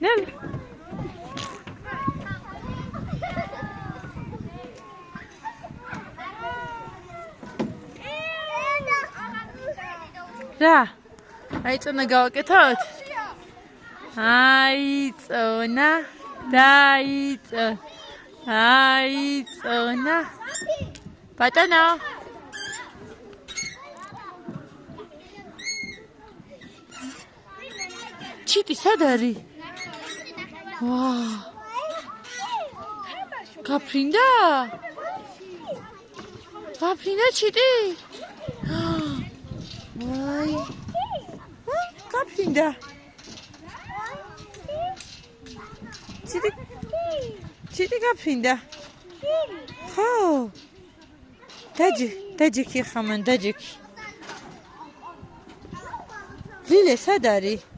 ნელ რა აიწონა გავაკეთოთ აიწონა დაიწო აიწონა ბატონო ჩიტი სად არის ვა გაფრინდა ჩიტი ვაი გაფრინდა ჩიტი გაფრინდა ხო დაჯექი ხამან დაჯექი ლილე სად არის